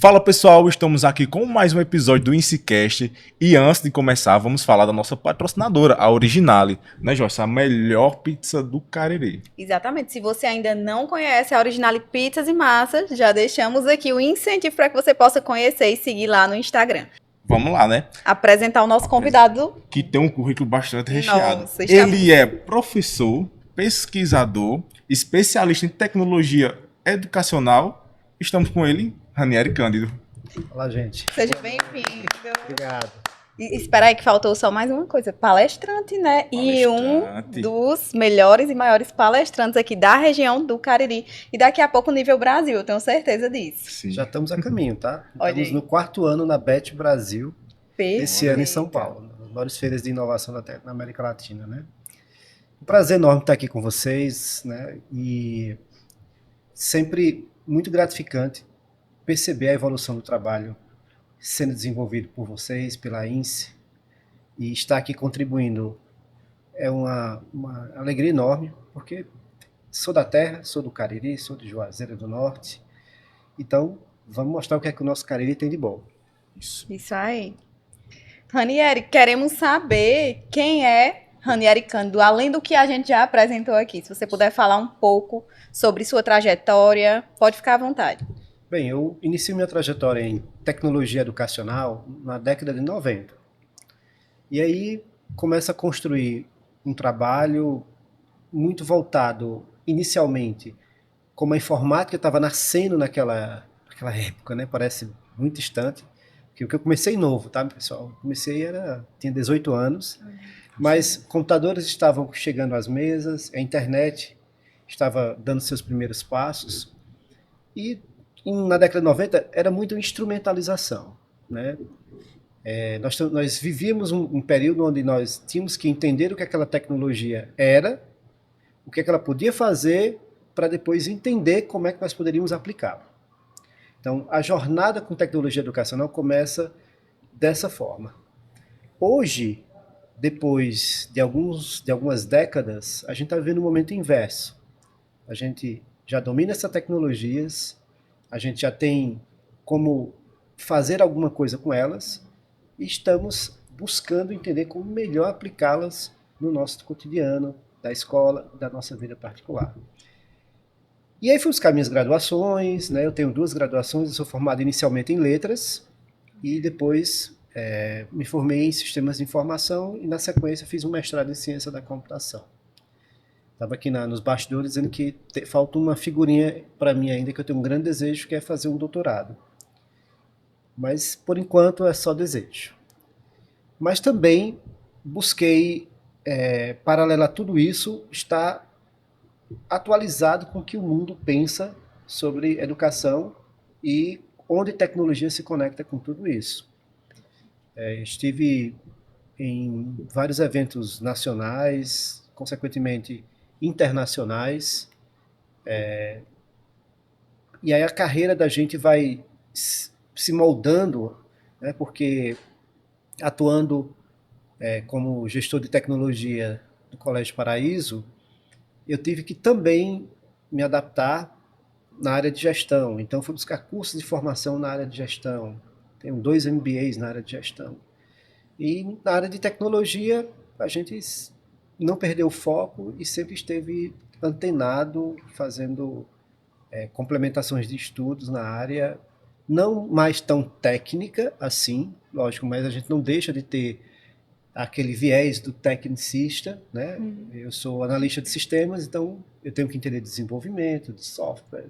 Fala pessoal, estamos aqui com mais um episódio do InsiCast e antes de começar vamos falar da nossa patrocinadora, a Originale, né Joyce? A melhor pizza do Cariri. Exatamente, se você ainda não conhece a Originale Pizzas e Massas, já deixamos aqui o incentivo para que você possa conhecer e seguir lá no Instagram. Vamos lá, né? Apresentar o nosso convidado. Que tem um currículo bastante recheado. Nossa, Ele é professor, pesquisador, especialista em tecnologia educacional. Estamos com ele, Ranieri Cândido. Olá, gente. Seja bem-vindo. Obrigado. E espera aí que faltou só mais uma coisa, palestrante, né? E um dos melhores e maiores palestrantes aqui da região do Cariri. E daqui a pouco nível Brasil, eu tenho certeza disso. Sim. Já estamos a caminho, tá? Olha Estamos aí. no 4º ano na BET Brasil, Perfeito. esse ano em São Paulo, nas maiores feiras de inovação na América Latina, né? Um prazer enorme estar aqui com vocês, né? E sempre muito gratificante perceber a evolução do trabalho sendo desenvolvido por vocês, pela INSE, e estar aqui contribuindo é uma alegria enorme, porque sou da terra, sou do Cariri, sou de Juazeiro do Norte, então vamos mostrar o que é que o nosso Cariri tem de bom. Isso aí. Ranieri, queremos saber quem é Ranieri Cândido, além do que a gente já apresentou aqui. Se você puder falar um pouco sobre sua trajetória, pode ficar à vontade. Bem, eu iniciei minha trajetória em tecnologia educacional na década de 90. E aí começo a construir um trabalho muito voltado, inicialmente, como a informática estava nascendo naquela época, né? Parece muito distante. Porque eu comecei novo, tá, pessoal? Tinha 18 anos, mas computadores estavam chegando às mesas, a internet estava dando seus primeiros passos, e na década de 90 era muito instrumentalização, né? Nós vivíamos um período onde nós tínhamos que entender o que aquela tecnologia era, o que ela podia fazer, para depois entender como é que nós poderíamos aplicá-la. Então, a jornada com tecnologia educacional começa dessa forma. Hoje, depois de algumas décadas, a gente está vivendo um momento inverso. A gente já domina essas tecnologias, a gente já tem como fazer alguma coisa com elas e estamos buscando entender como melhor aplicá-las no nosso cotidiano, da escola, da nossa vida particular. E aí fui buscar minhas graduações, né? Eu tenho 2 graduações, eu sou formado inicialmente em letras e depois me formei em sistemas de informação e na sequência fiz um mestrado em ciência da computação. Estava aqui nos bastidores dizendo que falta uma figurinha para mim ainda, que eu tenho um grande desejo, que é fazer um doutorado. Mas, por enquanto, é só desejo. Mas também busquei, paralelo a tudo isso, estar atualizado com o que o mundo pensa sobre educação e onde tecnologia se conecta com tudo isso. Estive em vários eventos nacionais, consequentemente internacionais, e aí a carreira da gente vai se moldando, né, porque atuando como gestor de tecnologia do Colégio Paraíso, eu tive que também me adaptar na área de gestão. Então, fui buscar cursos de formação na área de gestão. Tenho 2 MBAs na área de gestão. E na área de tecnologia, a gente não perdeu o foco e sempre esteve antenado, fazendo complementações de estudos na área, não mais tão técnica assim, lógico, mas a gente não deixa de ter aquele viés do tecnicista, né? Eu sou analista de sistemas, então eu tenho que entender de desenvolvimento, de software.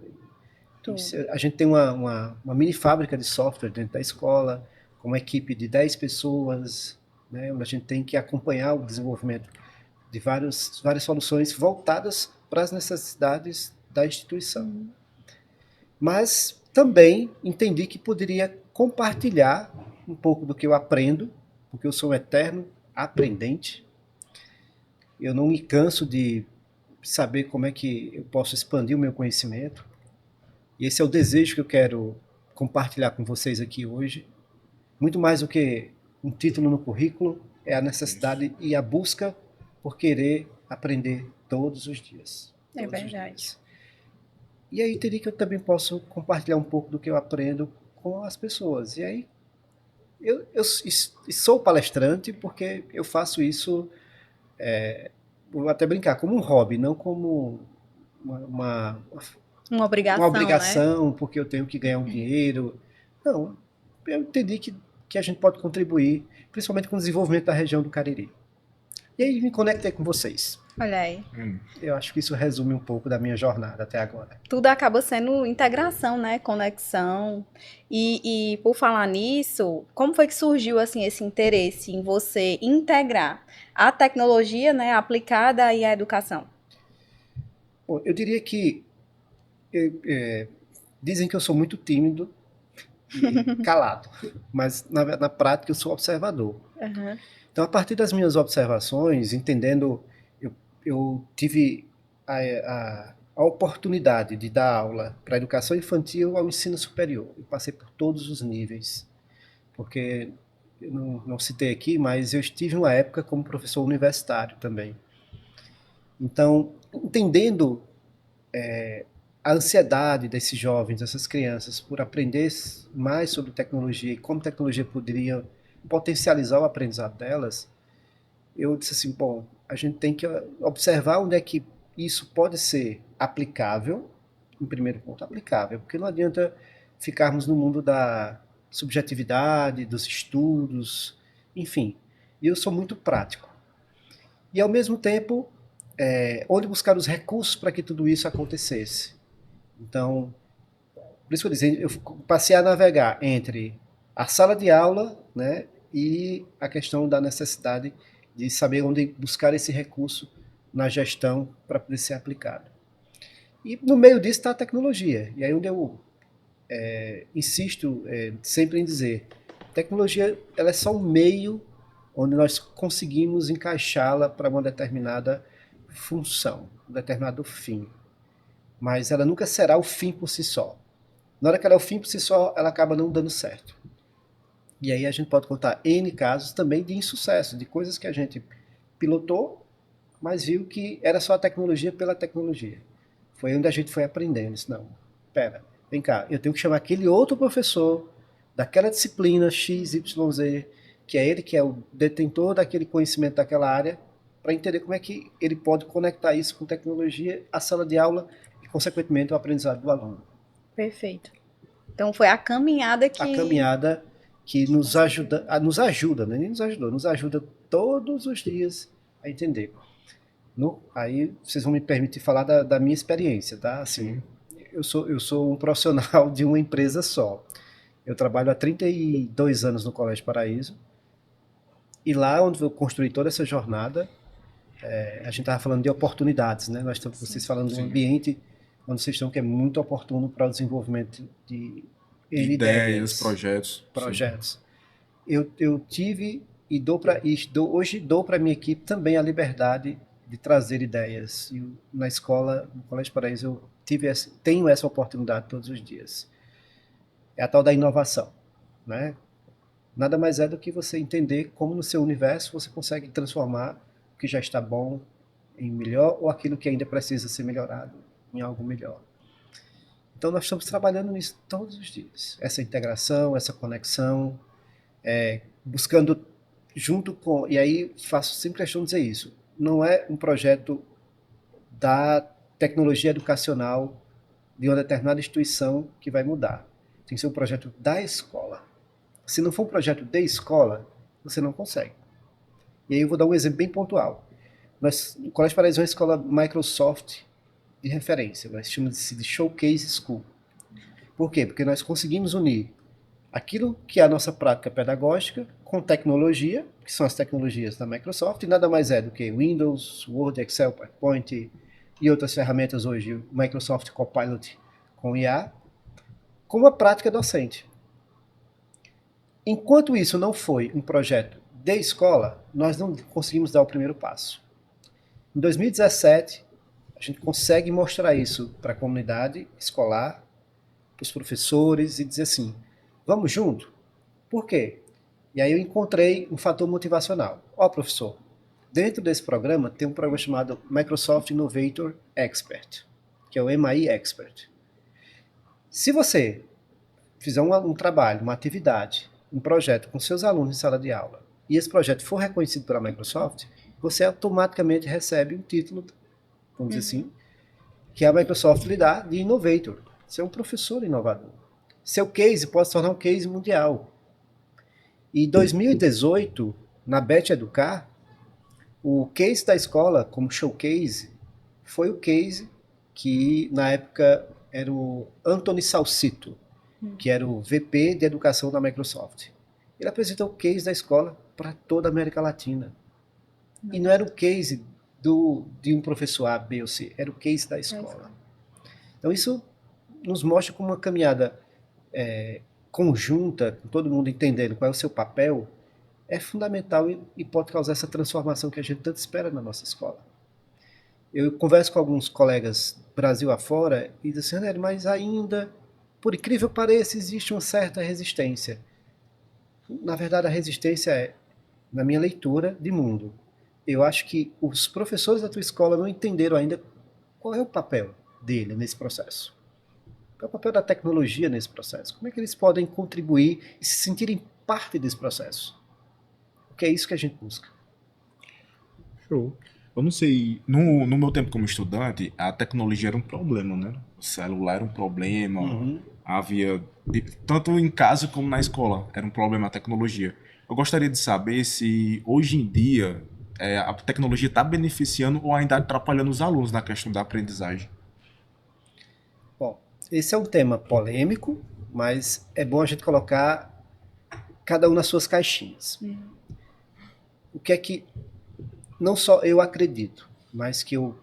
A gente tem uma mini fábrica de software dentro da escola, com uma equipe de 10 pessoas, né? Onde a gente tem que acompanhar o desenvolvimento de várias soluções voltadas para as necessidades da instituição. Mas também entendi que poderia compartilhar um pouco do que eu aprendo, porque eu sou um eterno aprendente. Eu não me canso de saber como é que eu posso expandir o meu conhecimento. E esse é o desejo que eu quero compartilhar com vocês aqui hoje. Muito mais do que um título no currículo, é a necessidade e a busca por querer aprender todos os dias. É verdade. E aí teria que eu também posso compartilhar um pouco do que eu aprendo com as pessoas. E aí, sou palestrante porque eu faço isso, vou até brincar, como um hobby, não como uma, uma, Uma uma obrigação, né? obrigação, porque eu tenho que ganhar um dinheiro. Não, eu entendi que a gente pode contribuir, principalmente com o desenvolvimento da região do Cariri. E aí me conectei com vocês. Olha aí. Eu acho que isso resume um pouco da minha jornada até agora. Tudo acaba sendo integração, né? Conexão. E por falar nisso, como foi que surgiu assim esse interesse em você integrar a tecnologia, né, aplicada aí à educação? Bom, eu diria que dizem que eu sou muito tímido e calado, mas na prática eu sou observador. Uhum. Então, a partir das minhas observações, entendendo, eu tive a oportunidade de dar aula para a educação infantil ao ensino superior. Eu passei por todos os níveis, porque eu não citei aqui, mas eu estive uma época como professor universitário também. Então, entendendo a ansiedade desses jovens, dessas crianças, por aprender mais sobre tecnologia e como tecnologia poderia potencializar o aprendizado delas, eu disse assim, bom, a gente tem que observar onde é que isso pode ser aplicável, em primeiro ponto, aplicável, porque não adianta ficarmos no mundo da subjetividade, dos estudos, enfim. E eu sou muito prático. E, ao mesmo tempo, onde buscar os recursos para que tudo isso acontecesse. Então, por isso que eu disse, eu passei a navegar entre a sala de aula, né, e a questão da necessidade de saber onde buscar esse recurso na gestão para poder ser aplicado. E no meio disso está a tecnologia. E aí onde eu insisto sempre em dizer, tecnologia ela é só um meio onde nós conseguimos encaixá-la para uma determinada função, um determinado fim. Mas ela nunca será o fim por si só. Na hora que ela é o fim por si só, ela acaba não dando certo. E aí a gente pode contar N casos também de insucesso, de coisas que a gente pilotou, mas viu que era só a tecnologia pela tecnologia. Foi onde a gente foi aprendendo. Disse, não, pera, vem cá, eu tenho que chamar aquele outro professor daquela disciplina XYZ, que é ele que é o detentor daquele conhecimento daquela área, para entender como é que ele pode conectar isso com tecnologia, a sala de aula e, consequentemente, o aprendizado do aluno. Perfeito. Então foi a caminhada A que caminhada que nos ajuda, né? Nem nos ajudou, nos ajuda todos os dias a entender. Aí vocês vão me permitir falar da minha experiência, tá? Assim, eu sou um profissional de uma empresa só. Eu trabalho há 32 anos no Colégio Paraíso, e lá onde eu construí toda essa jornada, a gente estava falando de oportunidades, né? Nós estamos vocês falando de um ambiente onde vocês estão que é muito oportuno para o desenvolvimento de Ideias, projetos. projetos. Eu tive e hoje dou para a minha equipe também a liberdade de trazer ideias. E na escola, no Colégio Paraíso, eu tenho essa oportunidade todos os dias. É a tal da inovação, né? Nada mais é do que você entender como no seu universo você consegue transformar o que já está bom em melhor ou aquilo que ainda precisa ser melhorado em algo melhor. Então nós estamos trabalhando nisso todos os dias. Essa integração, essa conexão, buscando junto com... E aí faço sempre questão de dizer isso. Não é um projeto da tecnologia educacional de uma determinada instituição que vai mudar. Tem que ser um projeto da escola. Se não for um projeto de escola, você não consegue. E aí eu vou dar um exemplo bem pontual. O Colégio Paraíso é uma escola Microsoft de referência. Nós chamamos de Showcase School. Por quê? Porque nós conseguimos unir aquilo que é a nossa prática pedagógica com tecnologia, que são as tecnologias da Microsoft, e nada mais é do que Windows, Word, Excel, PowerPoint e outras ferramentas hoje, o Microsoft Copilot com IA, com uma prática docente. Enquanto isso não foi um projeto de escola, nós não conseguimos dar o primeiro passo. Em 2017, a gente consegue mostrar isso para a comunidade escolar, para os professores, e dizer assim, vamos junto? Por quê? E aí eu encontrei um fator motivacional. Professor, dentro desse programa tem um programa chamado Microsoft Innovator Expert, que é o MI Expert. Se você fizer um trabalho, uma atividade, um projeto com seus alunos em sala de aula, e esse projeto for reconhecido pela Microsoft, você automaticamente recebe um título, vamos dizer assim, que a Microsoft lhe dá de Innovator. Você é um professor inovador. Seu case pode se tornar um case mundial. E em 2018, na Bet Educar, o case da escola, como showcase, foi o case que, na época, era o Anthony Salcito, que era o VP de Educação da Microsoft. Ele apresentou o case da escola para toda a América Latina. E não era o case de um professor A, B ou C, era o case da escola. Então isso nos mostra como uma caminhada conjunta, com todo mundo entendendo qual é o seu papel, é fundamental e pode causar essa transformação que a gente tanto espera na nossa escola. Eu converso com alguns colegas Brasil afora e dizem assim, mas ainda, por incrível que pareça, existe uma certa resistência. Na verdade, a resistência é, na minha leitura de mundo, eu acho que os professores da tua escola não entenderam ainda qual é o papel dele nesse processo. Qual é o papel da tecnologia nesse processo? Como é que eles podem contribuir e se sentirem parte desse processo? Porque é isso que a gente busca. Show. Eu não sei, no meu tempo como estudante, a tecnologia era um problema, né? O celular era um problema, havia, tanto em casa como na escola, era um problema a tecnologia. Eu gostaria de saber se hoje em dia a tecnologia está beneficiando ou ainda atrapalhando os alunos na questão da aprendizagem. Bom, esse é um tema polêmico, mas é bom a gente colocar cada um nas suas caixinhas. O que é que não só eu acredito, mas que eu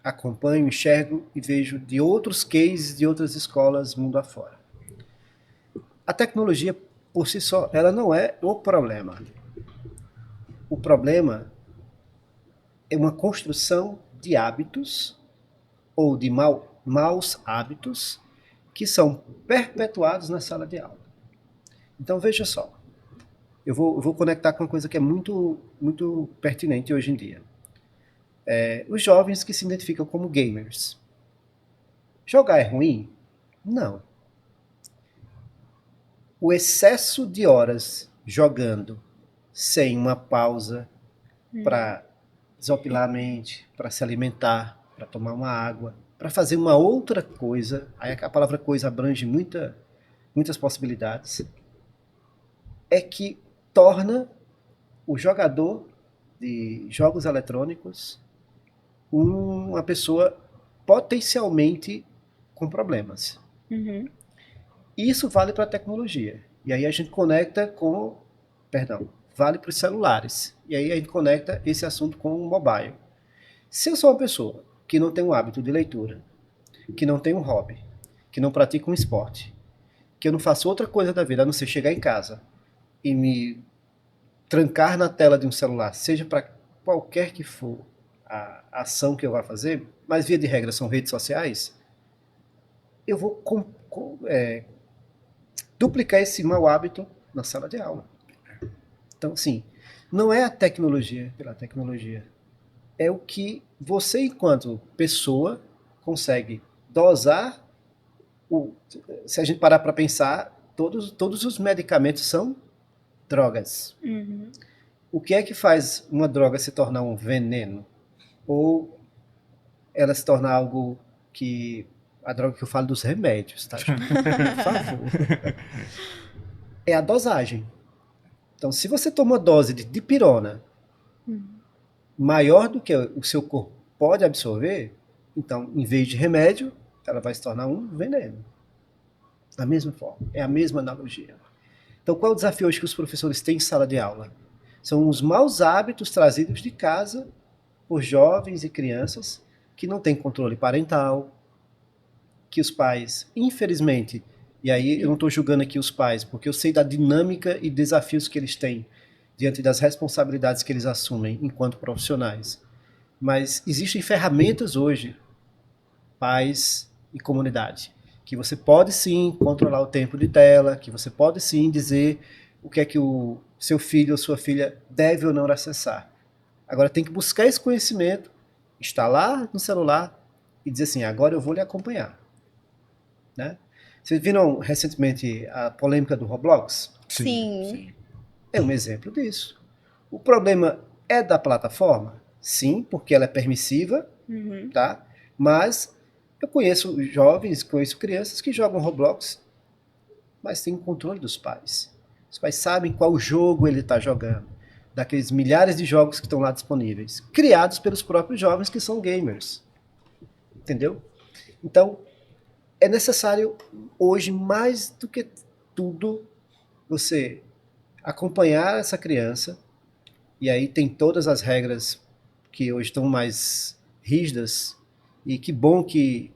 acompanho, enxergo e vejo de outros cases de outras escolas mundo afora. A tecnologia, por si só, ela não é o problema. O problema é uma construção de hábitos ou de maus hábitos que são perpetuados na sala de aula. Então, veja só. Eu vou conectar com uma coisa que é muito, muito pertinente hoje em dia. Os jovens que se identificam como gamers. Jogar é ruim? Não. O excesso de horas jogando sem uma pausa para desopilar a mente, para se alimentar, para tomar uma água, para fazer uma outra coisa, aí a palavra coisa abrange muitas possibilidades, é que torna o jogador de jogos eletrônicos uma pessoa potencialmente com problemas. Isso vale para a tecnologia. E aí a gente conecta vale para os celulares. E aí a gente conecta esse assunto com o mobile. Se eu sou uma pessoa que não tem um hábito de leitura, que não tem um hobby, que não pratica um esporte, que eu não faço outra coisa da vida a não ser chegar em casa e me trancar na tela de um celular, seja para qualquer que for a ação que eu vá fazer, mas via de regra são redes sociais, eu vou duplicar esse mau hábito na sala de aula. Então, assim, não é a tecnologia pela tecnologia, é o que você, enquanto pessoa, consegue dosar. Se a gente parar para pensar, todos os medicamentos são drogas. O que é que faz uma droga se tornar um veneno? Ou ela se tornar algo que... A droga que eu falo dos remédios, tá? Por favor. É a dosagem. Então, se você toma uma dose de dipirona maior do que o seu corpo pode absorver, então, em vez de remédio, ela vai se tornar um veneno. Da mesma forma. É a mesma analogia. Então, qual é o desafio hoje que os professores têm em sala de aula? São os maus hábitos trazidos de casa por jovens e crianças que não têm controle parental, que os pais, infelizmente, e aí eu não estou julgando aqui os pais, porque eu sei da dinâmica e desafios que eles têm diante das responsabilidades que eles assumem enquanto profissionais. Mas existem ferramentas hoje, pais e comunidade, que você pode sim controlar o tempo de tela, que você pode sim dizer o que é que o seu filho ou sua filha deve ou não acessar. Agora tem que buscar esse conhecimento, instalar no celular e dizer assim, agora eu vou lhe acompanhar. Né? Vocês viram recentemente a polêmica do Roblox? Sim. É um exemplo disso. O problema é da plataforma? Sim, porque ela é permissiva, Uhum. tá? Mas eu conheço jovens, conheço crianças que jogam Roblox, mas têm o controle dos pais. Os pais sabem qual jogo ele está jogando, daqueles milhares de jogos que estão lá disponíveis, criados pelos próprios jovens que são gamers. Entendeu? Então, é necessário hoje, mais do que tudo, você acompanhar essa criança, e aí tem todas as regras que hoje estão mais rígidas, e que bom que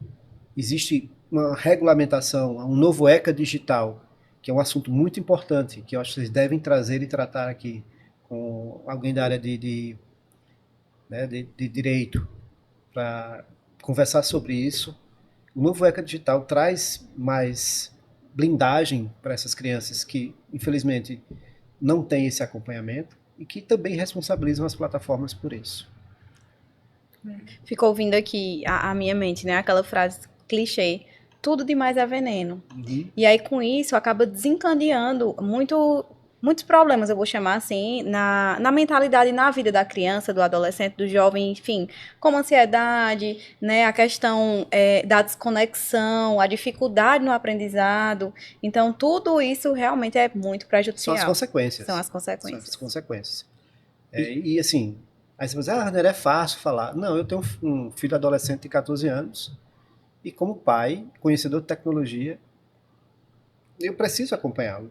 existe uma regulamentação, um novo ECA digital, que é um assunto muito importante, que eu acho que vocês devem trazer e tratar aqui com alguém da área né, de direito, para conversar sobre isso. O novo ECA digital traz mais blindagem para essas crianças que, infelizmente, não têm esse acompanhamento e que também responsabilizam as plataformas por isso. Ficou vindo aqui a minha mente, né? Aquela frase clichê. Tudo demais é veneno. Uhum. E aí, com isso, acaba desencadeando muitos problemas, eu vou chamar assim, na mentalidade e na vida da criança, do adolescente, do jovem, enfim, como ansiedade, né, a questão da desconexão, a dificuldade no aprendizado. Então, tudo isso realmente é muito São as prejudicial. consequências. São as São consequências. as consequências. E assim, aí você vai dizer, Rainer, é fácil falar. Não, eu tenho um filho adolescente de 14 anos e como pai, conhecedor de tecnologia, eu preciso acompanhá-lo.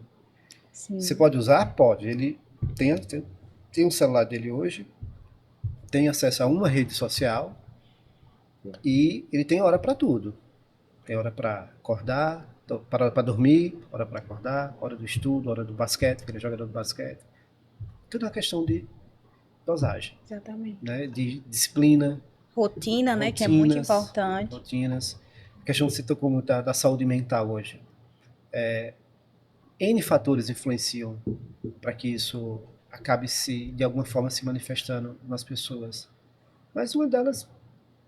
Sim. Você pode usar? Pode. Ele tem um celular dele hoje, tem acesso a uma rede social e ele tem hora para tudo. Tem hora para acordar, para dormir, hora para acordar, hora do estudo, hora do basquete, que ele é jogador de basquete. Tudo é uma questão de dosagem, Exatamente. né? De disciplina, Rotina, né, que é muito importante. rotinas. A questão que você tocou muito da saúde mental hoje. N fatores influenciam para que isso acabe de alguma forma se manifestando nas pessoas. Mas uma delas,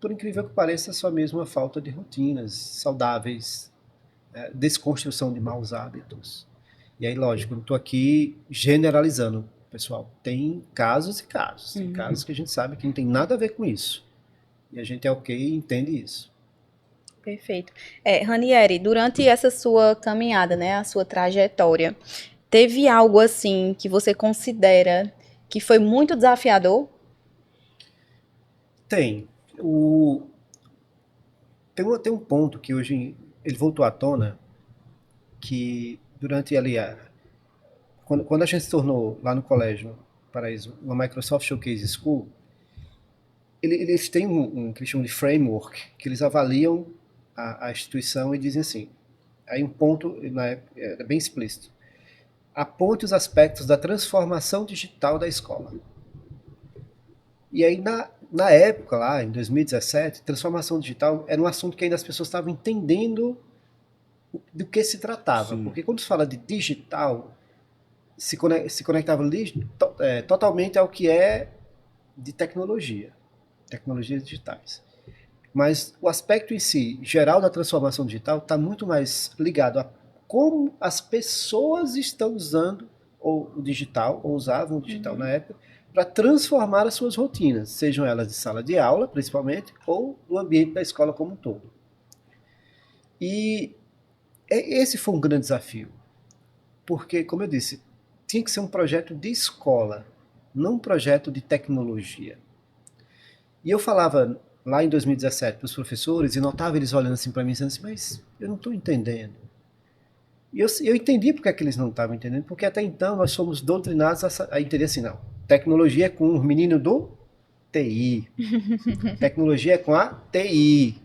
por incrível que pareça, é só mesmo a falta de rotinas saudáveis, desconstrução de maus hábitos. E aí, lógico, não estou aqui generalizando, pessoal. Tem casos e casos. Tem casos que a gente sabe que não tem nada a ver com isso. E a gente é ok e entende isso. Perfeito. Ranieri, durante essa sua caminhada, né, a sua trajetória, teve algo assim que você considera que foi muito desafiador? Tem. Tem um ponto que hoje ele voltou à tona, que durante ali quando a gente se tornou lá no colégio Paraíso uma Microsoft Showcase School, eles têm que eles chamam de framework, que eles avaliam a instituição e dizem assim, aí um ponto na época, é bem explícito, aponte os aspectos da transformação digital da escola. E aí na época lá, em 2017, transformação digital era um assunto que ainda as pessoas estavam entendendo do que se tratava. Sim. Porque quando se fala de digital, se conectava totalmente ao que é de tecnologias digitais. Mas o aspecto em si, geral da transformação digital, está muito mais ligado a como as pessoas estão usando o digital, ou usavam o digital na época, para transformar as suas rotinas, sejam elas de sala de aula, principalmente, ou do ambiente da escola como um todo. E esse foi um grande desafio, porque, como eu disse, tinha que ser um projeto de escola, não um projeto de tecnologia. E eu falava lá em 2017 para os professores e notava eles olhando assim para mim, dizendo assim, mas eu não estou entendendo. E eu entendi porque é que eles não estavam entendendo, porque até então nós somos doutrinados a entender assim, não, tecnologia é com o menino do TI, tecnologia é com a TI.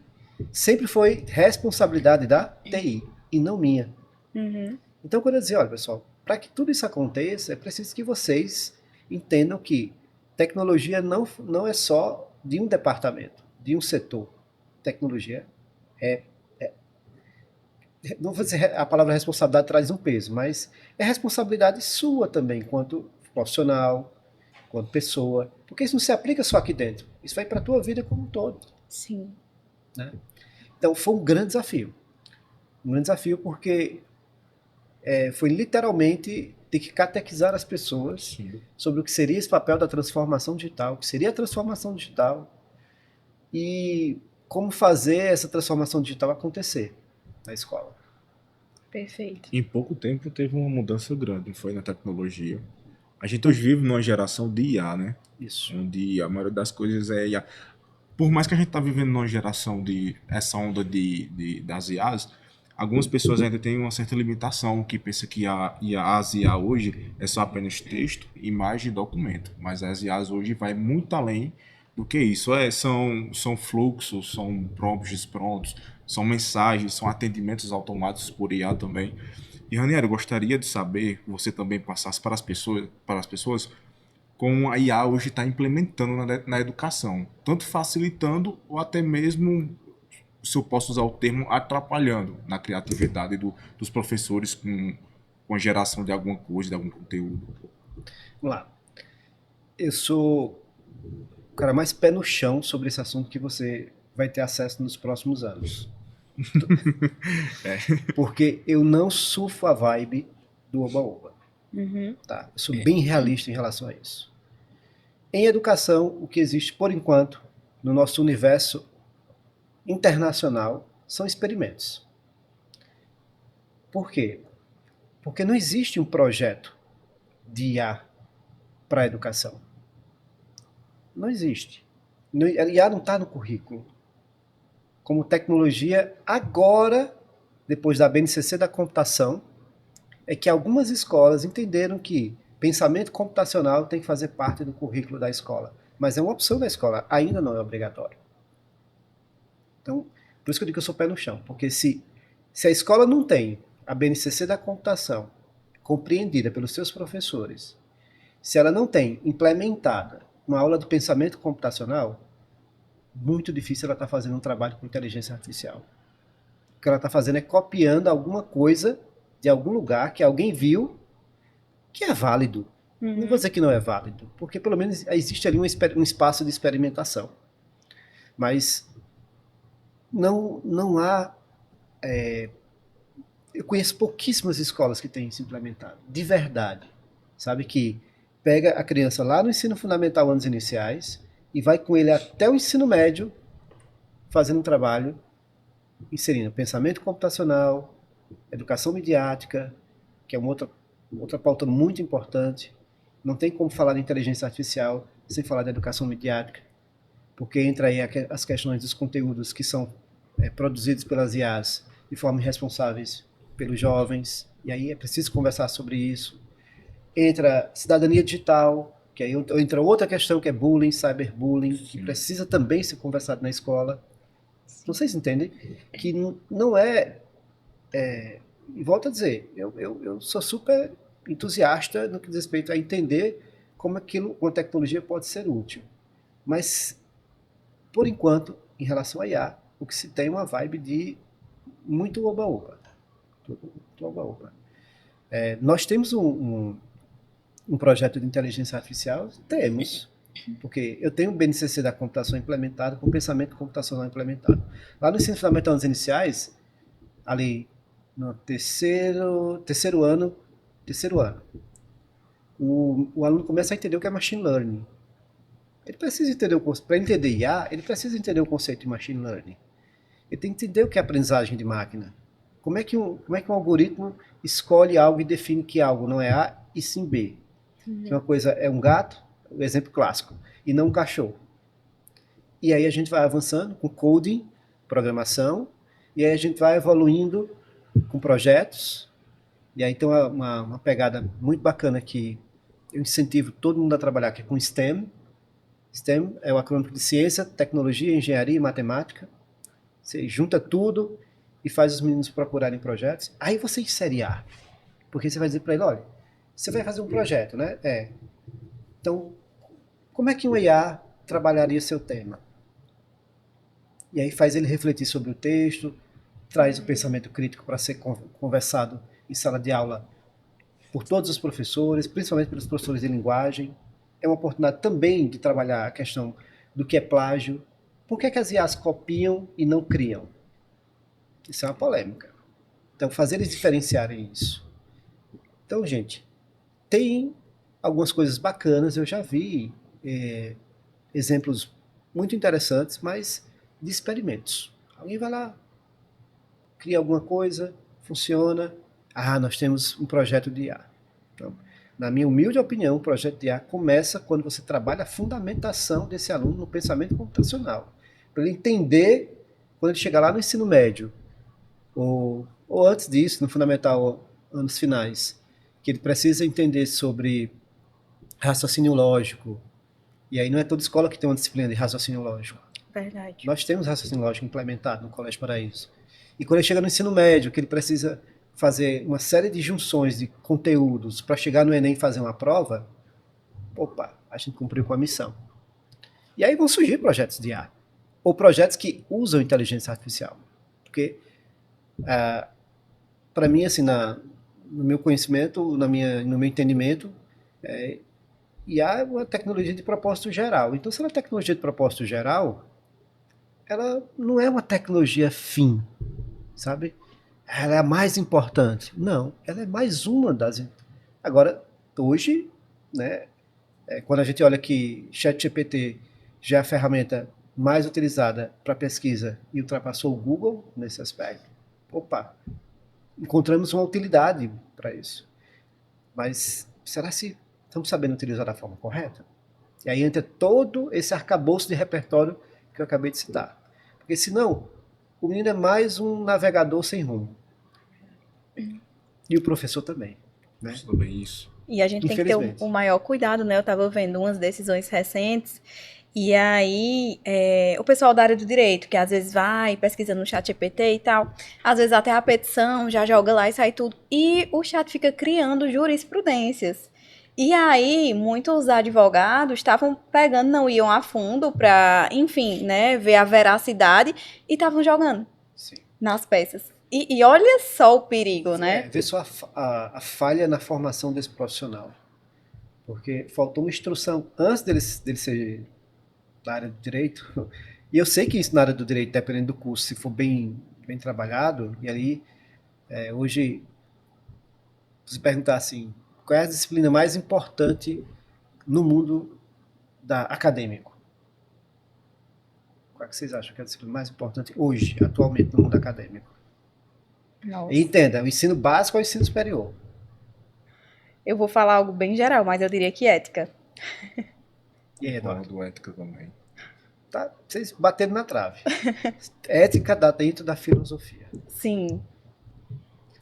Sempre foi responsabilidade da TI e não minha. Uhum. Então, quando eu dizia, olha, pessoal, para que tudo isso aconteça, é preciso que vocês entendam que tecnologia não é só de um departamento, de um setor. Tecnologia não vou dizer a palavra responsabilidade traz um peso, mas é responsabilidade sua também, enquanto profissional, enquanto pessoa, porque isso não se aplica só aqui dentro, isso vai para a tua vida como um todo. Sim. Né? Então, foi um grande desafio. Um grande desafio porque foi literalmente ter que catequizar as pessoas Sim. sobre o que seria esse papel da transformação digital, o que seria a transformação digital e como fazer essa transformação digital acontecer na escola. Perfeito. Em pouco tempo teve uma mudança grande, foi na tecnologia. A gente hoje vive numa geração de IA, né? Isso. Onde a maioria das coisas é IA. Por mais que a gente tá vivendo numa geração essa onda das IAs, algumas pessoas ainda têm uma certa limitação, que pensa que as IA hoje é só apenas texto, imagem e documento. Mas as IAs hoje vai muito além do que isso. São fluxos, são prompts prontos, são mensagens, são atendimentos automáticos por IA também. E Raniero, eu gostaria de saber que você também passasse para as pessoas como a IA hoje está implementando na educação, tanto facilitando ou até mesmo, se eu posso usar o termo, atrapalhando na criatividade dos professores com a geração de alguma coisa, de algum conteúdo. Vamos lá. Eu sou o cara mais pé no chão sobre esse assunto que você vai ter acesso nos próximos anos. Porque eu não surfo a vibe do oba-oba. Tá? Eu sou bem realista em relação a isso. Em educação, o que existe por enquanto no nosso universo internacional são experimentos. Por quê? Porque não existe um projeto de IA para a educação. Não existe. A IA não está no currículo. Como tecnologia, agora, depois da BNCC da computação, é que algumas escolas entenderam que pensamento computacional tem que fazer parte do currículo da escola. Mas é uma opção da escola, ainda não é obrigatório. Então, por isso que eu digo que eu sou pé no chão. Porque se a escola não tem a BNCC da computação compreendida pelos seus professores, se ela não tem implementada uma aula de pensamento computacional, muito difícil ela estar fazendo um trabalho com inteligência artificial. O que ela está fazendo é copiando alguma coisa de algum lugar que alguém viu que é válido. Não vou dizer que não é válido, porque pelo menos existe ali um espaço de experimentação. Mas não há... eu conheço pouquíssimas escolas que têm isso implementado, de verdade. Sabe, que pega a criança lá no ensino fundamental, anos iniciais, e vai com ele até o ensino médio, fazendo um trabalho, inserindo pensamento computacional, educação midiática, que é uma outra pauta muito importante. Não tem como falar de inteligência artificial sem falar de educação midiática, porque entra aí as questões dos conteúdos que são produzidos pelas IAs de forma irresponsáveis pelos jovens, e aí é preciso conversar sobre isso. Entra cidadania digital, que aí entra outra questão que é bullying, cyberbullying, que precisa também ser conversado na escola. Vocês entendem que não é... E volto a dizer, eu sou super entusiasta no que diz respeito a entender como uma tecnologia pode ser útil. Mas, por enquanto, em relação a IA, o que se tem é uma vibe de muito oba-oba. Muito oba-oba. Nós temos um projeto de inteligência artificial? Temos. Porque eu tenho o BNCC da computação implementado com o pensamento computacional implementado. Lá no ensino fundamental anos iniciais, ali no terceiro ano, o aluno começa a entender o que é machine learning. Ele precisa entender para entender IA, ele precisa entender o conceito de machine learning. Ele tem que entender o que é aprendizagem de máquina. Como é que um algoritmo escolhe algo e define que algo não é A e sim B? Que uma coisa é um gato, o exemplo clássico, e não um cachorro. E aí a gente vai avançando com coding, programação, e aí a gente vai evoluindo com projetos, e aí tem uma pegada muito bacana que eu incentivo todo mundo a trabalhar, que é com STEM. STEM é o acrônimo de ciência, tecnologia, engenharia e matemática. Você junta tudo e faz os meninos procurarem projetos. Aí você insere A. Porque você vai dizer para ele, olha, você vai fazer um projeto, né? Então, como é que um IA trabalharia seu tema? E aí faz ele refletir sobre o texto, traz o pensamento crítico para ser conversado em sala de aula por todos os professores, principalmente pelos professores de linguagem. É uma oportunidade também de trabalhar a questão do que é plágio. Por que as IAs copiam e não criam? Isso é uma polêmica. Então, fazer eles diferenciarem isso. Então, gente, tem algumas coisas bacanas, eu já vi exemplos muito interessantes, mas de experimentos. Alguém vai lá, cria alguma coisa, funciona. Ah, nós temos um projeto de IA. Então, na minha humilde opinião, o projeto de IA começa quando você trabalha a fundamentação desse aluno no pensamento computacional. Para ele entender, quando ele chegar lá no ensino médio, ou antes disso, no fundamental, anos finais, que ele precisa entender sobre raciocínio lógico. E aí não é toda escola que tem uma disciplina de raciocínio lógico. Verdade. Nós temos raciocínio lógico implementado no Colégio Paraíso. E quando ele chega no ensino médio, que ele precisa fazer uma série de junções de conteúdos para chegar no Enem e fazer uma prova, opa, a gente cumpriu com a missão. E aí vão surgir projetos de IA, ou projetos que usam inteligência artificial. Porque, para mim, assim, no meu conhecimento, no meu entendimento, IA é uma tecnologia de propósito geral. Então, se ela é tecnologia de propósito geral, ela não é uma tecnologia fim, sabe? Ela é a mais importante. Não, ela é mais uma das. Agora, hoje, né, quando a gente olha que ChatGPT já é a ferramenta mais utilizada para pesquisa e ultrapassou o Google nesse aspecto, opa, encontramos uma utilidade para isso. Mas será que estamos sabendo utilizar da forma correta? E aí entra todo esse arcabouço de repertório que eu acabei de citar. Porque senão, o menino é mais um navegador sem rumo. E o professor também. Né? Também isso. E a gente tem que ter o maior cuidado, né? Eu estava vendo umas decisões recentes, e aí o pessoal da área do direito, que às vezes vai pesquisa no chat GPT e tal, às vezes até a petição já joga lá e sai tudo, e o chat fica criando jurisprudências. E aí, muitos advogados estavam pegando, não iam a fundo para, enfim, né, ver a veracidade e estavam jogando nas peças. E olha só o perigo, né? Vê só a falha na formação desse profissional. Porque faltou uma instrução antes dele ser da área do direito. E eu sei que isso na área do direito, dependendo do curso, se for bem trabalhado, e ali, hoje, se perguntar assim, qual é a disciplina mais importante no mundo acadêmico? Qual é que vocês acham que é a disciplina mais importante hoje, atualmente, no mundo acadêmico? Nossa. Entenda, o ensino básico ou o ensino superior? Eu vou falar algo bem geral, mas eu diria que ética. E aí, Eduardo? Do ética também. Tá, vocês bateram na trave. Ética dá dentro da filosofia. Sim.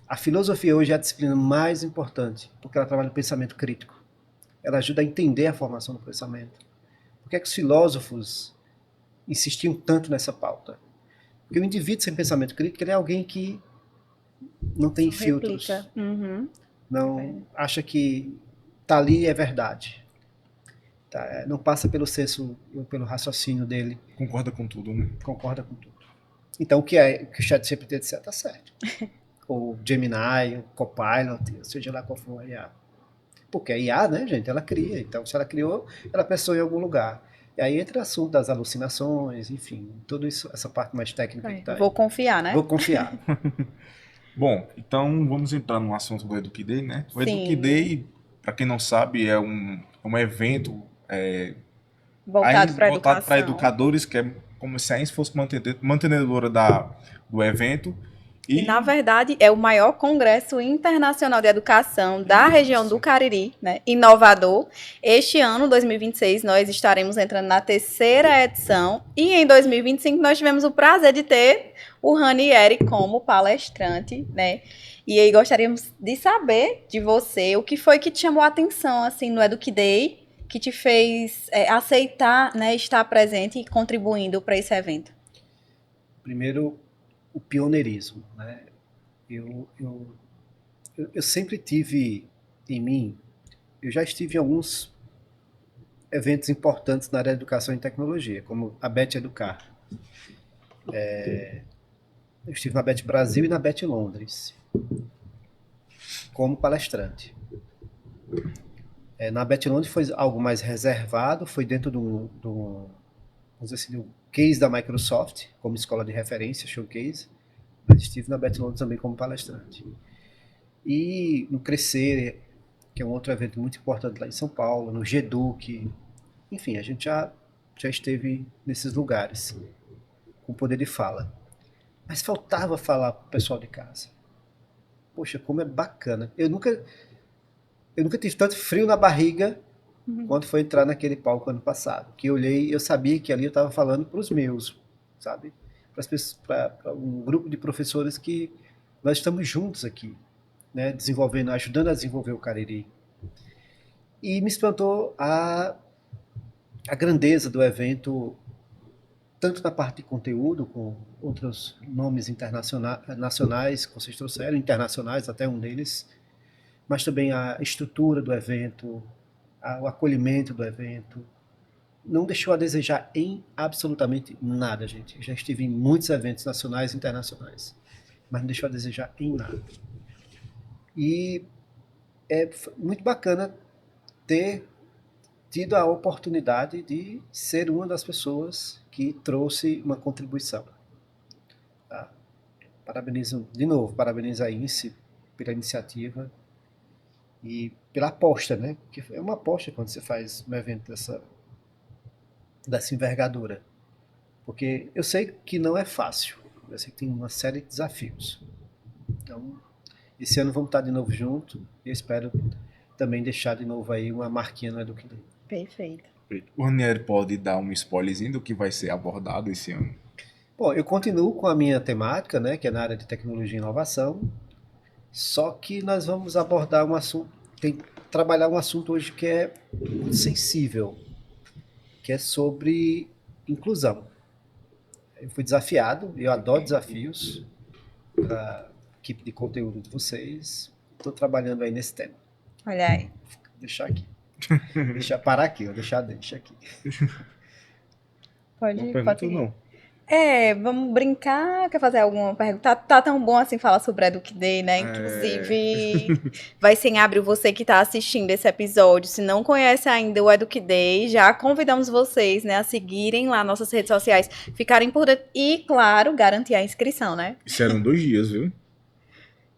A filosofia hoje é a disciplina mais importante, porque ela trabalha o pensamento crítico. Ela ajuda a entender a formação do pensamento. Por que é que os filósofos insistiam tanto nessa pauta? Porque o indivíduo sem pensamento crítico ele é alguém que não tem filtros. Uhum. Não acha que tá ali é verdade. Tá, não passa pelo senso, pelo raciocínio dele. Concorda com tudo, né? Concorda com tudo. Então, o que o ChatGPT disser tá certo. O Gemini, o Copilot, seja lá qual for a IA. Porque a IA, né, gente, ela cria. Então, se ela criou, ela pensou em algum lugar. E aí entra o assunto das alucinações, enfim, tudo isso, essa parte mais técnica que tá aí. Vou confiar, né? Vou confiar. Bom, então vamos entrar no assunto do EduqueDay, né? O EduqueDay, para quem não sabe, é um evento voltado para educadores, que é como se a AINS fosse mantenedora do evento. E, na verdade, é o maior congresso internacional de educação da região do Cariri, né? Inovador. Este ano, 2026, nós estaremos entrando na 3ª edição. E em 2025, nós tivemos o prazer de ter o Ranieri como palestrante, né? E aí gostaríamos de saber de você o que foi que te chamou a atenção, assim, no EduqueDay, que te fez aceitar, né, estar presente e contribuindo para esse evento. Primeiro, o pioneirismo, né? Eu sempre tive em mim, eu já estive em alguns eventos importantes na área de educação e tecnologia, como a BET Educar. Eu estive na BET Brasil e na BET Londres, como palestrante. Na BET Londres foi algo mais reservado, foi dentro do vamos dizer assim, do case da Microsoft, como escola de referência, showcase. mas estive na Betlondo também como palestrante. E no Crescer, que é um outro evento muito importante lá em São Paulo, no GEDUC, enfim, a gente já esteve nesses lugares, com poder de fala. Mas faltava falar para o pessoal de casa. Poxa, como é bacana. Eu nunca tive tanto frio na barriga quando foi entrar naquele palco ano passado. Que eu olhei, eu sabia que ali eu estava falando para os meus, sabe? Para um grupo de professores que nós estamos juntos aqui, né? Desenvolvendo, ajudando a desenvolver o Cariri. E me espantou a grandeza do evento, tanto na parte de conteúdo, com outros nomes nacionais que vocês trouxeram, internacionais, até um deles, mas também a estrutura do evento, o acolhimento do evento. Não deixou a desejar em absolutamente nada, gente. Já estive em muitos eventos nacionais e internacionais, mas não deixou a desejar em nada. E é muito bacana ter tido a oportunidade de ser uma das pessoas que trouxe uma contribuição. Tá? Parabenizo a INSE pela iniciativa e pela aposta, né? Porque é uma aposta quando você faz um evento dessa envergadura. Porque eu sei que não é fácil, eu sei que tem uma série de desafios. Então, esse ano vamos estar de novo junto e eu espero também deixar de novo aí uma marquinha no Eduquidei. Perfeito. O Ranieri pode dar um spoilerzinho do que vai ser abordado esse ano? Bom, eu continuo com a minha temática, né, que é na área de tecnologia e inovação, só que nós vamos abordar um assunto, trabalhar um assunto hoje que é muito sensível, que é sobre inclusão. Eu fui desafiado, eu adoro desafios para a equipe de conteúdo de vocês, estou trabalhando aí nesse tema. Olha aí. Vou deixar aqui. Parar aqui, deixa aqui. Pode Pergunta ir. não. Vamos brincar? Quer fazer alguma pergunta? Tá tão bom assim falar sobre a Eduquidei, né? Inclusive, vai ser em abril, você que tá assistindo esse episódio. Se não conhece ainda o Eduquidei, já convidamos vocês, né, a seguirem lá nossas redes sociais, ficarem por dentro e, claro, garantir a inscrição, né? Isso eram 2 dias, viu?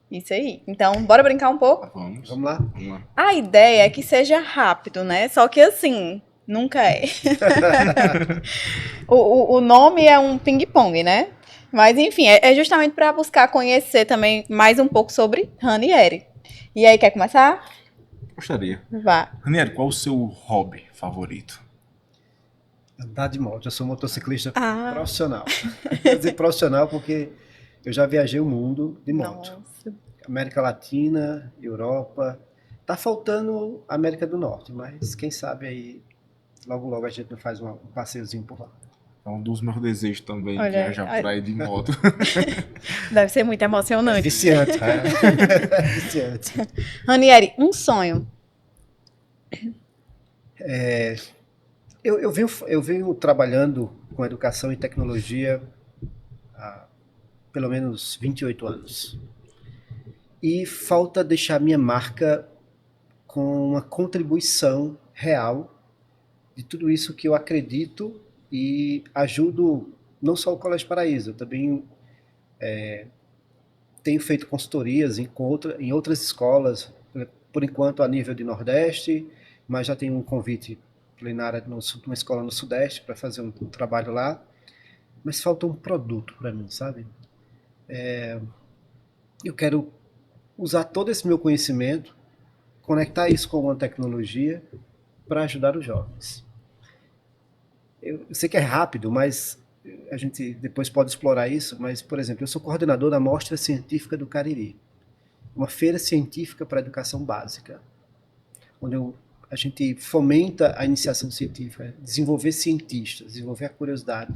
Isso aí. Então, bora brincar um pouco? Vamos lá. Vamos lá. A ideia é que seja rápido, né? Só que assim, nunca é. o nome é um ping-pong, né? Mas enfim, é justamente para buscar conhecer também mais um pouco sobre Ranieri. E aí, quer começar? Gostaria. Vá. Ranieri, qual o seu hobby favorito? Andar de moto. Eu sou motociclista profissional. Quer dizer profissional porque eu já viajei o mundo de moto. Nossa. América Latina, Europa. Tá faltando América do Norte, mas quem sabe aí logo logo a gente faz um passeiozinho por lá. É um dos meus desejos também, Olha, viajar por aí de moto. Deve ser muito emocionante. É viciante. Viciante. Ranieri, um sonho. Eu venho trabalhando com educação e tecnologia há pelo menos 28 anos. E falta deixar minha marca com uma contribuição real de tudo isso que eu acredito e ajudo não só o Colégio Paraíso, eu também tenho feito consultorias em outras escolas, por enquanto a nível de Nordeste, mas já tenho um convite plenário numa escola no Sudeste para fazer um trabalho lá, mas falta um produto para mim, sabe? Eu quero usar todo esse meu conhecimento, conectar isso com uma tecnologia para ajudar os jovens. Eu sei que é rápido, mas a gente depois pode explorar isso, mas, por exemplo, eu sou coordenador da Mostra Científica do Cariri, uma feira científica para a educação básica, onde a gente fomenta a iniciação científica, desenvolver cientistas, desenvolver a curiosidade.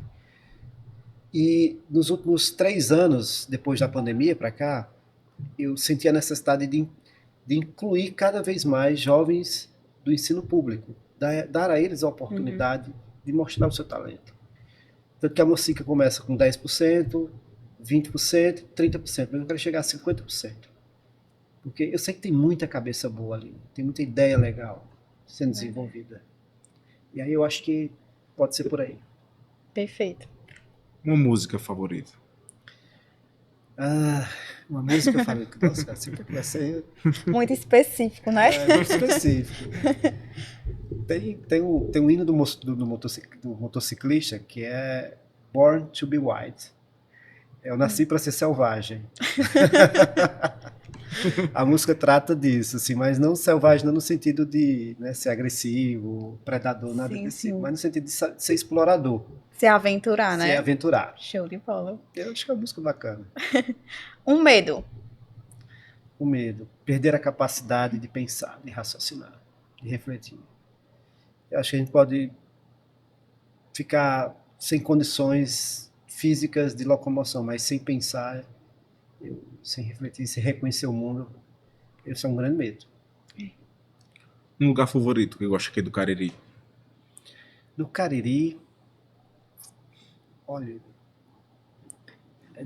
E nos últimos 3 anos, depois da pandemia para cá, eu senti a necessidade de incluir cada vez mais jovens do ensino público, dar a eles a oportunidade de mostrar o seu talento. Tanto que a Mocica começa com 10%, 20%, 30%, mas eu quero chegar a 50%. Porque eu sei que tem muita cabeça boa ali, tem muita ideia legal sendo desenvolvida. E aí eu acho que pode ser por aí. Perfeito. Uma música favorita? Ah, uma música eu falei, nossa, sempre que vai ser Muito específico, né? muito específico. Tem um hino do motociclista que é Born to be Wild. Eu nasci para ser selvagem. A música trata disso, assim, mas não selvagem não no sentido de, né, ser agressivo, predador, nada Sim, desse tipo, sim. mas no sentido de ser explorador, Se aventurar, se né? aventurar. Show de bola. Eu acho que é uma música bacana. Um medo. O medo, perder a capacidade de pensar, de raciocinar, de refletir. Eu acho que a gente pode ficar sem condições físicas de locomoção, mas sem pensar, sem refletir, sem reconhecer o mundo, isso é um grande medo. Um lugar favorito que eu gosto aqui é do Cariri. No Cariri, olha,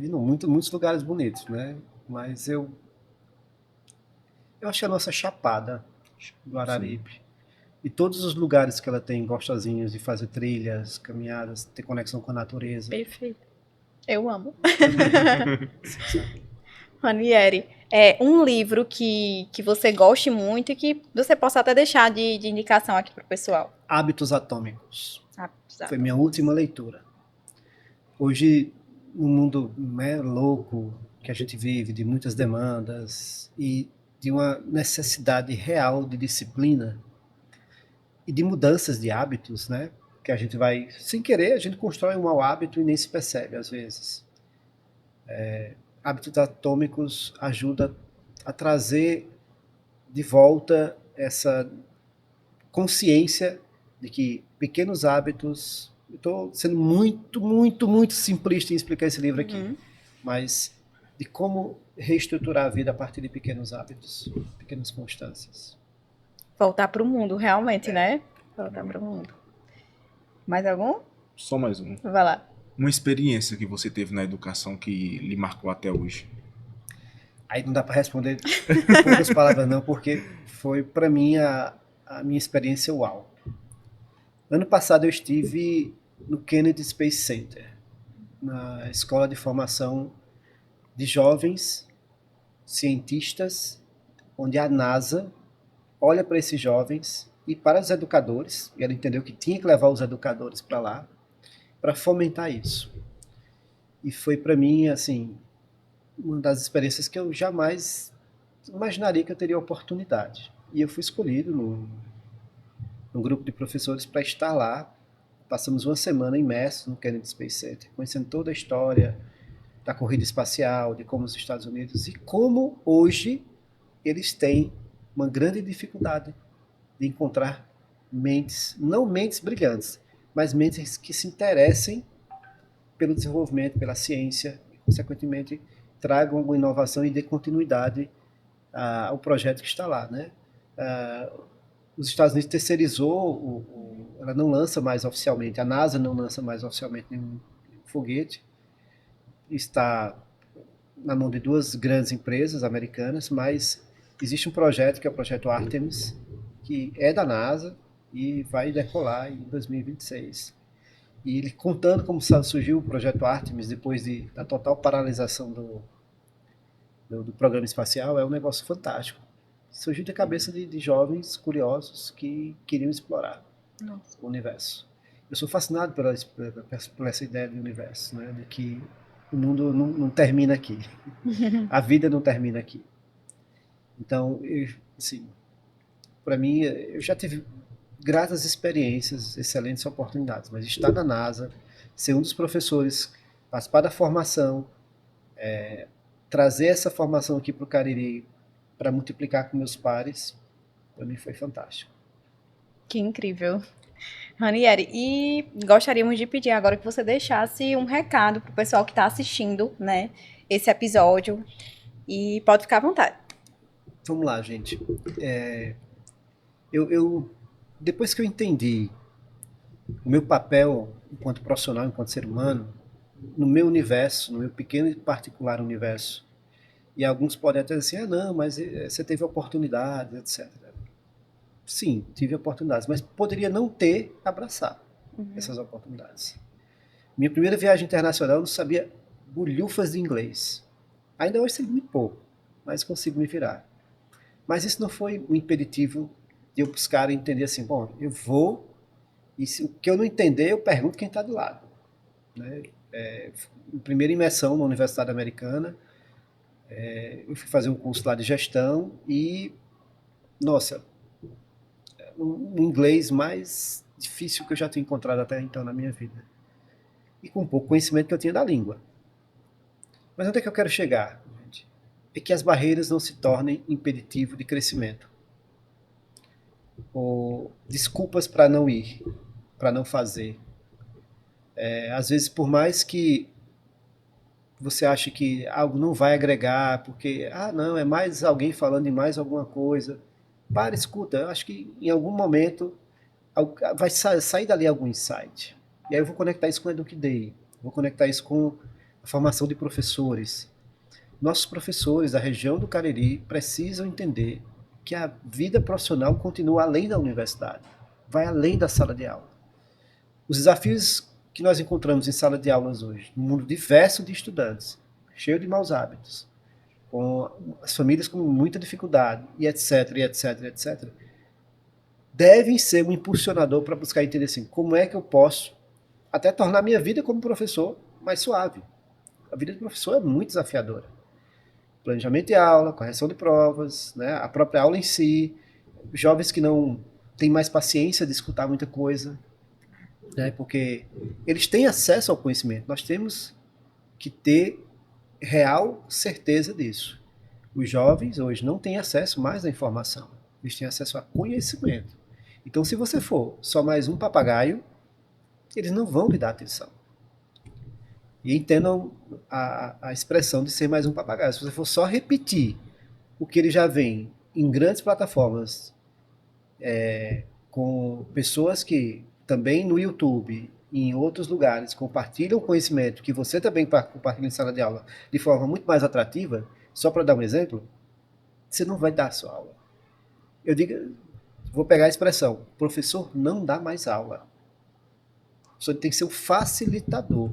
muitos lugares bonitos, né? Mas eu acho que a nossa Chapada do Araripe e todos os lugares que ela tem gostosinhos de fazer trilhas, caminhadas, ter conexão com a natureza. Perfeito. Eu amo. Também. Ranieri, é um livro que você goste muito e que você possa até deixar de indicação aqui pro pessoal. Hábitos Atômicos. Ah, Foi minha última leitura. Hoje, no mundo, né, louco que a gente vive, de muitas demandas e de uma necessidade real de disciplina e de mudanças de hábitos, né? Que a gente vai, sem querer, a gente constrói um mau hábito e nem se percebe às vezes. Hábitos Atômicos ajuda a trazer de volta essa consciência de que pequenos hábitos. Eu estou sendo muito simplista em explicar esse livro aqui, mas de como reestruturar a vida a partir de pequenos hábitos, pequenas constâncias. Voltar pro mundo, realmente, né? Voltar pro mundo. Mais algum? Só mais um. Vai lá. Uma experiência que você teve na educação que lhe marcou até hoje. Aí não dá para responder com poucas palavras não, porque foi para mim a minha experiência uau. Ano passado eu estive no Kennedy Space Center, na escola de formação de jovens cientistas, onde a NASA olha para esses jovens e para os educadores, e ela entendeu que tinha que levar os educadores para lá, para fomentar isso. E foi para mim, assim, uma das experiências que eu jamais imaginaria que eu teria oportunidade. E eu fui escolhido num grupo de professores para estar lá. Passamos uma semana imersos no Kennedy Space Center, conhecendo toda a história da corrida espacial, de como os Estados Unidos e como hoje eles têm uma grande dificuldade de encontrar mentes, não mentes brilhantes, mas mentes que se interessem pelo desenvolvimento, pela ciência, e, consequentemente, tragam alguma inovação e dê continuidade ao projeto que está lá, né? Os Estados Unidos terceirizou, ela não lança mais oficialmente, a NASA não lança mais oficialmente nenhum foguete, está na mão de duas grandes empresas americanas, mas existe um projeto que é o projeto Artemis, que é da NASA e vai decolar em 2026. E ele contando como surgiu o projeto Artemis depois da total paralisação do programa espacial, é um negócio fantástico. Surgiu da cabeça de jovens curiosos que queriam explorar o universo. Eu sou fascinado por essa ideia do universo, né? De que o mundo não termina aqui. A vida não termina aqui. Então, assim, para mim, eu já tive gratas experiências, excelentes oportunidades, mas estar na NASA, ser um dos professores, participar da formação, trazer essa formação aqui para o Cariri para multiplicar com meus pares, para mim foi fantástico. Que incrível. Ranieri, e gostaríamos de pedir agora que você deixasse um recado para o pessoal que está assistindo, né, esse episódio, e pode ficar à vontade. Vamos lá, gente. Depois que eu entendi o meu papel enquanto profissional, enquanto ser humano, no meu universo, no meu pequeno e particular universo, e alguns podem até dizer assim, não, mas você teve oportunidades, etc. Sim, tive oportunidades, mas poderia não ter abraçado essas oportunidades. Minha primeira viagem internacional eu não sabia bolhufas de inglês. Ainda hoje sei muito pouco, mas consigo me virar. Mas isso não foi um impeditivo de eu buscar entender assim, bom, eu vou, e se o que eu não entender, eu pergunto quem está do lado. Né? Primeira imersão na Universidade Americana, eu fui fazer um curso lá de gestão e, nossa, o inglês mais difícil que eu já tinha encontrado até então na minha vida. E com pouco conhecimento que eu tinha da língua. Mas onde é que eu quero chegar? Gente? É que as barreiras não se tornem impeditivo de crescimento. Ou desculpas para não ir, para não fazer. Às vezes, por mais que você ache que algo não vai agregar, porque, não, é mais alguém falando de mais alguma coisa. Para, escuta, eu acho que em algum momento vai sair dali algum insight. E aí eu vou conectar isso com o Eduque Day, vou conectar isso com a formação de professores. Nossos professores da região do Cariri precisam entender que a vida profissional continua além da universidade, vai além da sala de aula. Os desafios que nós encontramos em sala de aulas hoje, num mundo diverso de estudantes, cheio de maus hábitos, com as famílias com muita dificuldade, e etc, e etc, e etc, devem ser um impulsionador para buscar entender assim, como é que eu posso até tornar minha vida como professor mais suave. A vida de professor é muito desafiadora. Planejamento de aula, correção de provas, né, a própria aula em si, jovens que não têm mais paciência de escutar muita coisa, né, porque eles têm acesso ao conhecimento. Nós temos que ter real certeza disso. Os jovens hoje não têm acesso mais à informação, eles têm acesso a conhecimento. Então, se você for só mais um papagaio, eles não vão lhe dar atenção. E entendam a expressão de ser mais um papagaio. Se você for só repetir o que ele já vem em grandes plataformas, com pessoas que também no YouTube e em outros lugares compartilham conhecimento que você também compartilha em sala de aula de forma muito mais atrativa, só para dar um exemplo, você não vai dar a sua aula. Eu digo, vou pegar a expressão, o professor não dá mais aula. O professor tem que ser um facilitador.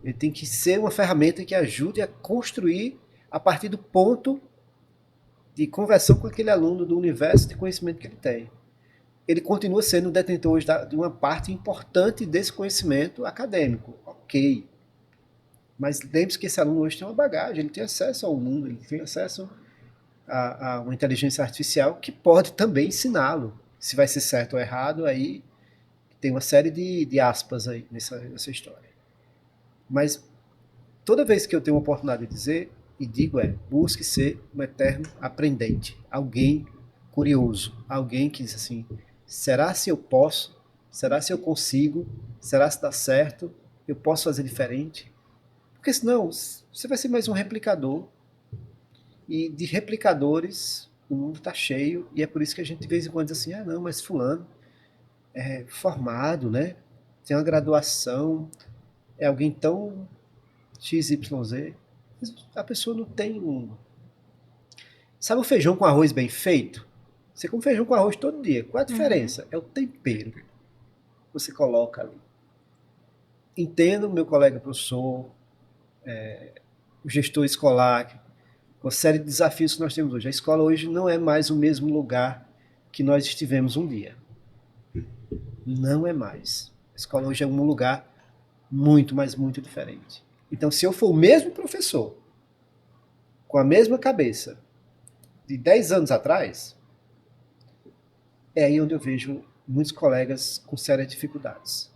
Ele tem que ser uma ferramenta que ajude a construir a partir do ponto de conversão com aquele aluno do universo de conhecimento que ele tem. Ele continua sendo o detentor hoje de uma parte importante desse conhecimento acadêmico. Ok. Mas lembre-se que esse aluno hoje tem uma bagagem, ele tem acesso ao mundo, ele tem acesso a uma inteligência artificial que pode também ensiná-lo. Se vai ser certo ou errado, aí tem uma série de aspas aí nessa história. Mas toda vez que eu tenho uma oportunidade de dizer, e digo busque ser um eterno aprendente, alguém curioso, alguém que diz assim, será se eu posso? Será se eu consigo? Será se dá certo? Eu posso fazer diferente? Porque senão você vai ser mais um replicador, e de replicadores o mundo está cheio, e é por isso que a gente de vez em quando diz assim, não, mas fulano é formado, né? Tem uma graduação, é alguém tão XYZ, a pessoa não tem um... Sabe o feijão com arroz bem feito? Você come feijão com arroz todo dia. Qual a diferença? É o tempero que você coloca ali. Entendo, meu colega professor, o gestor escolar, com a série de desafios que nós temos hoje. A escola hoje não é mais o mesmo lugar que nós estivemos um dia. Não é mais. A escola hoje é um lugar muito, mas muito diferente. Então, se eu for o mesmo professor, com a mesma cabeça, de 10 anos atrás, é aí onde eu vejo muitos colegas com sérias dificuldades.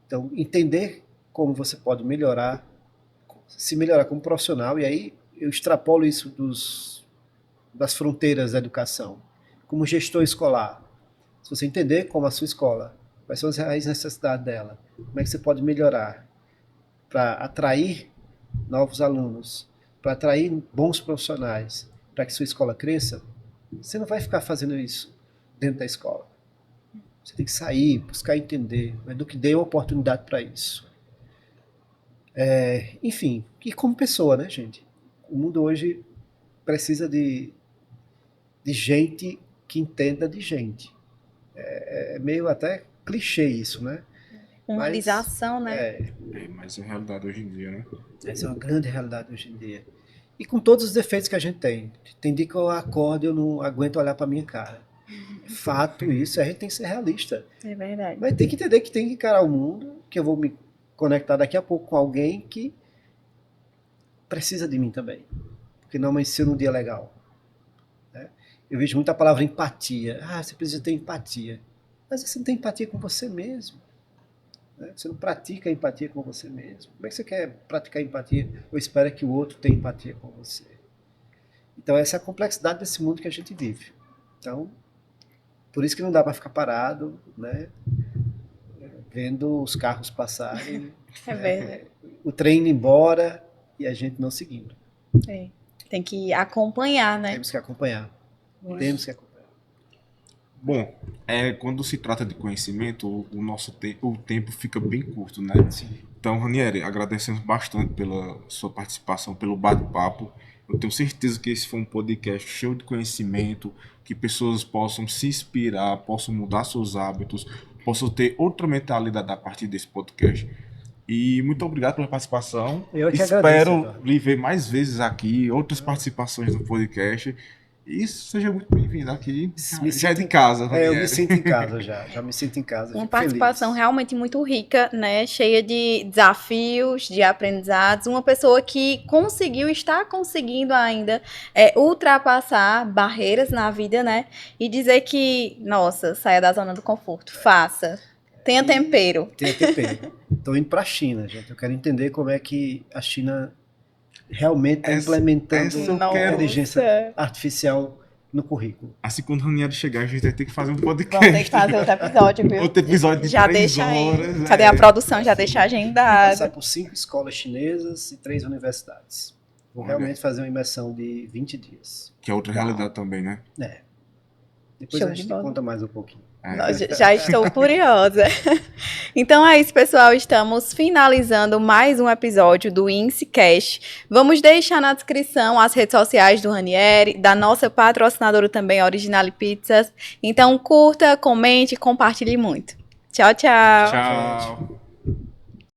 Então, entender como você pode melhorar, se melhorar como profissional, e aí eu extrapolo isso das fronteiras da educação. Como gestor escolar, se você entender como a sua escola, quais são as reais necessidades dela, como é que você pode melhorar para atrair novos alunos, para atrair bons profissionais, para que sua escola cresça, você não vai ficar fazendo isso dentro da escola. Você tem que sair, buscar entender, mas do que dê uma oportunidade para isso. Enfim, e como pessoa, né, gente? O mundo hoje precisa de gente que entenda de gente. É meio até clichê isso, né? Humanização, né? Mas é a realidade hoje em dia, né? Essa é uma grande realidade hoje em dia. E com todos os defeitos que a gente tem. Tem dia que eu acordo e eu não aguento olhar para minha cara. Fato isso, a gente tem que ser realista. É verdade. Mas tem que entender que tem que encarar o mundo, que eu vou me conectar daqui a pouco com alguém que precisa de mim também. Porque não amanheceu num dia legal. Né? Eu vejo muita palavra empatia. Você precisa ter empatia. Mas você não tem empatia com você mesmo. Né? Você não pratica empatia com você mesmo. Como é que você quer praticar empatia ou espera que o outro tenha empatia com você? Então essa é a complexidade desse mundo que a gente vive. Então, por isso que não dá para ficar parado, né? Vendo os carros passarem, É verdade. o trem indo embora e a gente não seguindo. É. Tem que acompanhar, né? Temos que acompanhar. Temos que acompanhar. Bom, quando se trata de conhecimento, o tempo fica bem curto, né? Sim. Então, Ranieri, agradecemos bastante pela sua participação, pelo bate-papo. Eu tenho certeza que esse foi um podcast cheio de conhecimento, que pessoas possam se inspirar, possam mudar seus hábitos, possam ter outra mentalidade a partir desse podcast. E muito obrigado pela participação. Eu que Espero agradeço, lhe ver mais vezes aqui, outras participações no podcast. E seja muito bem-vindo aqui. Já é de casa. Eu me sinto em casa já me sinto em casa. Uma participação realmente muito rica, né? Cheia de desafios, de aprendizados. Uma pessoa que está conseguindo ainda ultrapassar barreiras na vida, né? E dizer que, nossa, saia da zona do conforto, faça. Tenha tempero. Tenha tempero. Estou indo para a China, gente. Eu quero entender como é que a China realmente está implementando inteligência artificial no currículo. Assim, quando o Ranieri chegar, a gente vai ter que fazer um podcast. Vamos ter que fazer outro episódio, viu? Outro episódio de já 3 deixa horas. Aí. Cadê a produção? Já deixa agendado. Passar por 5 escolas chinesas e 3 universidades. Vou realmente fazer uma imersão de 20 dias. Que é outra realidade também, né? Depois a gente conta mais um pouquinho. Já estou curiosa. Então é isso, pessoal. Estamos finalizando mais um episódio do INSECast. Vamos deixar na descrição as redes sociais do Ranieri, da nossa patrocinadora também, Originale Pizzas. Então curta, comente e compartilhe muito. Tchau, tchau. Tchau.